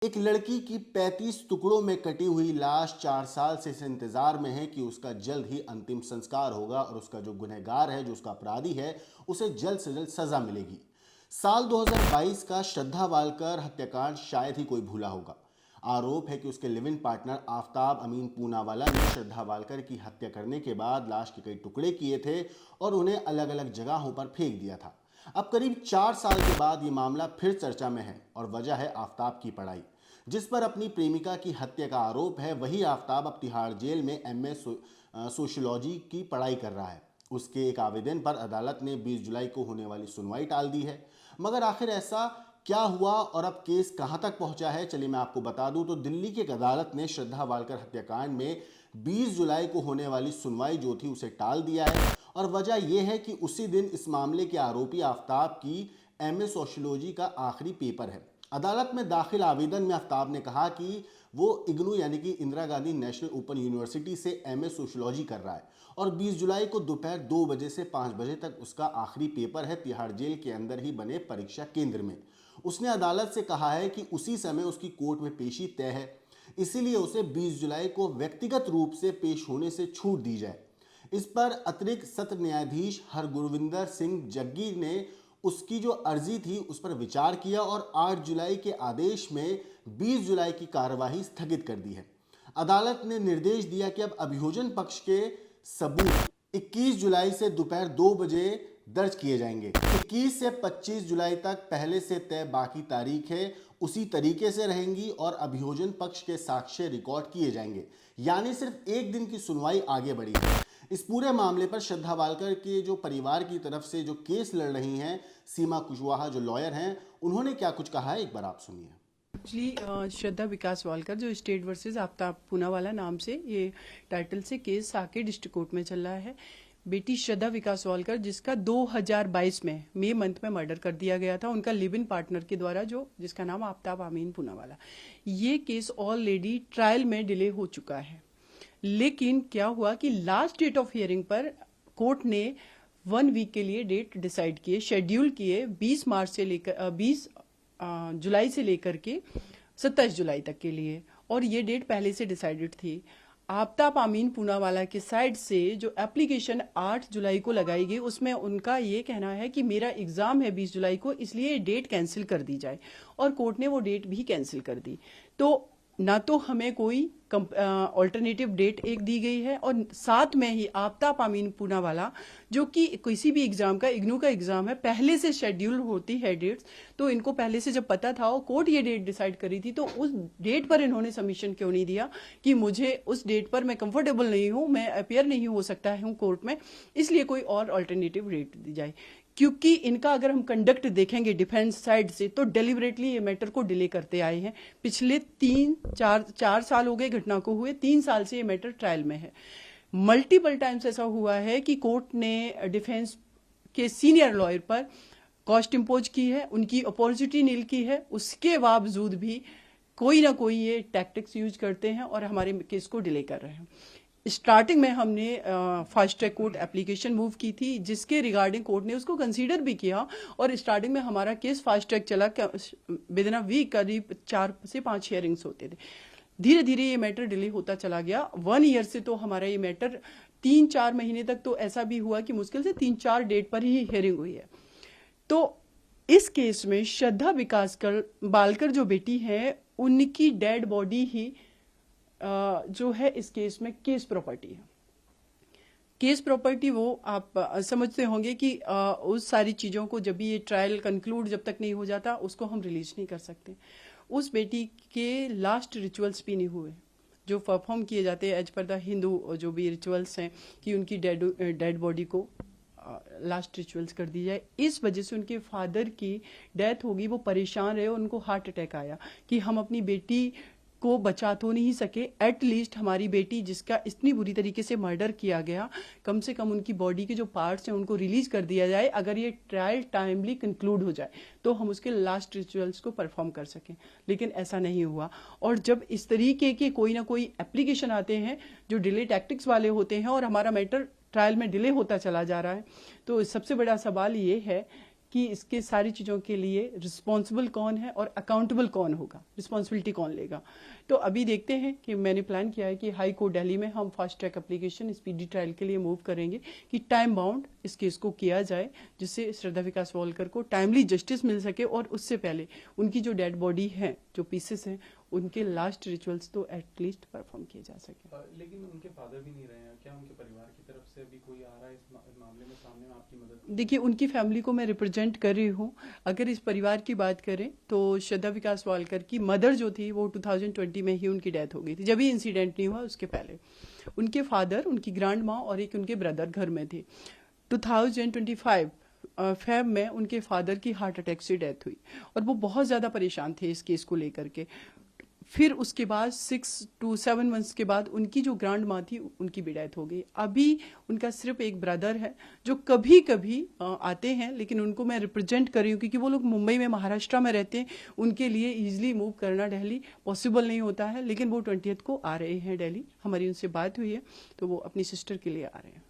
एक लड़की की 35 टुकड़ों में कटी हुई लाश 4 साल से इस इंतजार में है कि उसका जल्द ही अंतिम संस्कार होगा और उसका जो गुनहगार है, जो उसका अपराधी है, उसे जल्द से जल्द सजा मिलेगी। साल 2022 का श्रद्धा वालकर हत्याकांड शायद ही कोई भूला होगा। आरोप है कि उसके लिव इन पार्टनर आफताब अमीन पूनावाला ने श्रद्धा वालकर की हत्या करने के बाद लाश के कई टुकड़े किए थे और उन्हें अलग अलग जगहों पर फेंक दिया था। अब करीब 4 साल के बाद ये मामला फिर चर्चा में है और वजह है आफताब की पढ़ाई। जिस पर अपनी प्रेमिका की हत्या का आरोप है, वही आफताब अब तिहाड़ जेल में एमए सोशियोलॉजी की पढ़ाई कर रहा है। उसके एक आवेदन पर अदालत ने 20 जुलाई को होने वाली सुनवाई टाल दी है। मगर आखिर ऐसा क्या हुआ और अब केस कहां तक पहुंचा है, चलिए मैं आपको बता दूं। तो दिल्ली की एक अदालत ने श्रद्धा वालकर हत्याकांड में 20 जुलाई को होने वाली सुनवाई जो थी उसे टाल दिया है और वजह यह है कि उसी दिन इस मामले के आरोपी आफताब की एमए सोशियोलॉजी का आखिरी पेपर है। अदालत में दाखिल आवेदन में आफताब ने कहा कि वो इग्नू यानी कि Indira Gandhi national open university से एमए सोशियोलॉजी कर रहा है और 20 जुलाई को दोपहर 2 बजे से 5 बजे तक उसका आखिरी पेपर है तिहाड़ जेल के अंदर ही बने परीक्षा केंद्र में। उसने अदालत से कहा है कि उसी समय उसकी कोर्ट में पेशी तय है, इसीलिए उसे 20 जुलाई को व्यक्तिगत रूप से पेश होने से छूट दी जाए। इस पर अतिरिक्त सत्र न्यायाधीश हरगुरविंदर सिंह जग्गी ने उसकी जो अर्जी थी उस पर विचार किया और 8 जुलाई के आदेश में 20 जुलाई की कार्यवाही स्थगित कर दी है। अदालत ने निर्देश दिया कि अब अभियोजन पक्ष के सबूत 21 जुलाई से दोपहर 2 बजे दर्ज किए जाएंगे। 21 से 25 जुलाई तक पहले से तय बाकी तारीखें उसी तरीके से रहेंगी और अभियोजन पक्ष के साक्ष्य रिकॉर्ड किए जाएंगे, यानी सिर्फ एक दिन की सुनवाई आगे बढ़ी है। इस पूरे मामले पर श्रद्धा वालकर के जो परिवार की तरफ से जो केस लड़ रही हैं, सीमा कुशवाहा जो लॉयर हैं, उन्होंने क्या कुछ कहा है, एक बार आप सुनिए। एक्चुअली श्रद्धा विकास वालकर जो स्टेट वर्सेस आफताब पूनावाला नाम से ये टाइटल से केस साकेत डिस्ट्रिक्ट कोर्ट में चल रहा है। बेटी श्रद्धा विकास वालकर जिसका 2022 में मई मंथ में मर्डर कर दिया गया था उनका लिव इन पार्टनर के द्वारा, जो जिसका नाम आफताब अमीन पूनावाला। ये केस ऑलरेडी ट्रायल में डिले हो चुका है, लेकिन क्या हुआ कि लास्ट डेट ऑफ हियरिंग पर कोर्ट ने 1 वीक के लिए डेट डिसाइड किए, शेड्यूल किए 20 मार्च से लेकर 20 जुलाई से लेकर के 27 जुलाई तक के लिए, और ये डेट पहले से डिसाइडेड थी। आफताब अमीन पूनावाला के साइड से जो एप्लीकेशन 8 जुलाई को लगाई गई उसमें उनका ये कहना है कि मेरा एग्जाम है 20 जुलाई को, इसलिए डेट कैंसिल कर दी जाए, और कोर्ट ने वो डेट भी कैंसिल कर दी। तो ना तो हमें कोई ऑल्टरनेटिव डेट एक दी गई है, और साथ में ही आफताब अमीन पूनावाला जो कि किसी भी एग्जाम का, इग्नू का एग्जाम है, पहले से शेड्यूल होती है डेट्स, तो इनको पहले से जब पता था और कोर्ट ये डेट डिसाइड करी थी, तो उस डेट पर इन्होंने सबमिशन क्यों नहीं दिया कि मुझे उस डेट पर मैं कंफर्टेबल नहीं हूं, मैं अपियर नहीं हो सकता हूं कोर्ट में, इसलिए कोई और ऑल्टरनेटिव डेट दी जाए। क्योंकि इनका अगर हम कंडक्ट देखेंगे डिफेंस साइड से, तो डेलिबरेटली ये मैटर को डिले करते आए हैं। पिछले 4 साल हो गए घटना को हुए, 3 साल से ये मैटर ट्रायल में है। मल्टीपल टाइम्स ऐसा हुआ है कि कोर्ट ने डिफेंस के सीनियर लॉयर पर कॉस्ट इम्पोज की है, उनकी अपॉर्चुनिटी नील की है, उसके बावजूद भी कोई ना कोई ये टैक्टिक्स यूज करते हैं और हमारे केस को डिले कर रहे हैं। स्टार्टिंग में हमने fast track court application move की थी, जिसके रिगार्डिंग कोर्ट ने उसको कंसीडर भी किया, और स्टार्टिंग में हमारा केस फास्ट ट्रैक चला, विद इन अ वीक करीब 4 से 5 हियरिंग्स होते थे। धीरे धीरे ये मैटर डिले होता चला गया। 1 ईयर से तो हमारा ये मैटर 3-4 महीने तक तो ऐसा भी हुआ कि मुश्किल से 3-4 डेट पर ही हियरिंग हुई है। तो इस केस में श्रद्धा विकास वालकर जो बेटी है, उनकी डेड बॉडी ही जो है इस केस में केस प्रॉपर्टी है। केस प्रॉपर्टी वो आप समझते होंगे कि उस सारी चीज़ों को जब भी ये ट्रायल कंक्लूड जब तक नहीं हो जाता उसको हम रिलीज नहीं कर सकते। उस बेटी के लास्ट रिचुअल्स भी नहीं हुए जो परफॉर्म किए जाते हैं एज पर द हिंदू जो भी रिचुअल्स हैं, कि उनकी डेड बॉडी को लास्ट रिचुअल्स कर दी जाए। इस वजह से उनके फादर की डेथ होगी, वो परेशान रहे, उनको हार्ट अटैक आया कि हम अपनी बेटी को बचा तो नहीं सके, एटलीस्ट हमारी बेटी जिसका इतनी बुरी तरीके से मर्डर किया गया, कम से कम उनकी बॉडी के जो पार्ट्स हैं उनको रिलीज कर दिया जाए, अगर ये ट्रायल टाइमली कंक्लूड हो जाए तो हम उसके लास्ट रिचुअल्स को परफॉर्म कर सकें। लेकिन ऐसा नहीं हुआ, और जब इस तरीके के कोई ना कोई एप्लीकेशन आते हैं जो डिले टैक्टिक्स वाले होते हैं और हमारा मैटर ट्रायल में डिले होता चला जा रहा है, तो सबसे बड़ा सवाल ये है कि इसके सारी चीज़ों के लिए रिस्पॉन्सिबल कौन है और अकाउंटेबल कौन होगा, रिस्पॉन्सिबिलिटी कौन लेगा। तो अभी देखते हैं कि मैंने प्लान किया है कि हाई कोर्ट दिल्ली में हम fast track application speedy trial के लिए मूव करेंगे कि टाइम बाउंड इस केस को किया जाए, जिससे श्रद्धा विकास वालकर को टाइमली जस्टिस मिल सके और उससे पहले उनकी जो डेड बॉडी है, जो पीसेस हैं, उनके लास्ट रिचुअल्स तो एटलीस्ट परफॉर्म किए जा सके। लेकिन उनके फादर भी नहीं रहे हैं, क्या उनके परिवार की तरफ से अभी कोई आ रहा है इस मामले में सामने में आपकी मदद? देखिए, उनकी फैमिली को मैं रिप्रेजेंट कर रही हूँ। अगर इस परिवार की बात करें तो श्रद्धा विकास वालकर की मदर जो थी वो 2020 में ही उनकी डेथ हो गई थी, जब ये इंसिडेंट नहीं हुआ उसके पहले। उनके फादर, उनकी ग्रैंड माँ और एक उनके ब्रदर घर में थे। 2025 फेब में उनके फादर की हार्ट अटैक से डेथ हुई और वो बहुत ज़्यादा परेशान थे इस केस को लेकर के। फिर उसके बाद 6 to 7 मंथ्स के बाद उनकी जो ग्रैंड माँ थी उनकी भी डेथ हो गई। अभी उनका सिर्फ एक ब्रदर है जो कभी कभी आते हैं, लेकिन उनको मैं रिप्रेजेंट कर रही हूँ क्योंकि वो लोग मुंबई में, महाराष्ट्र में रहते हैं। उनके लिए ईजिली मूव करना दिल्ली पॉसिबल नहीं होता है, लेकिन वो 20th को आ रहे हैं दिल्ली। हमारी उनसे बात हुई है तो वो अपनी सिस्टर के लिए आ रहे हैं।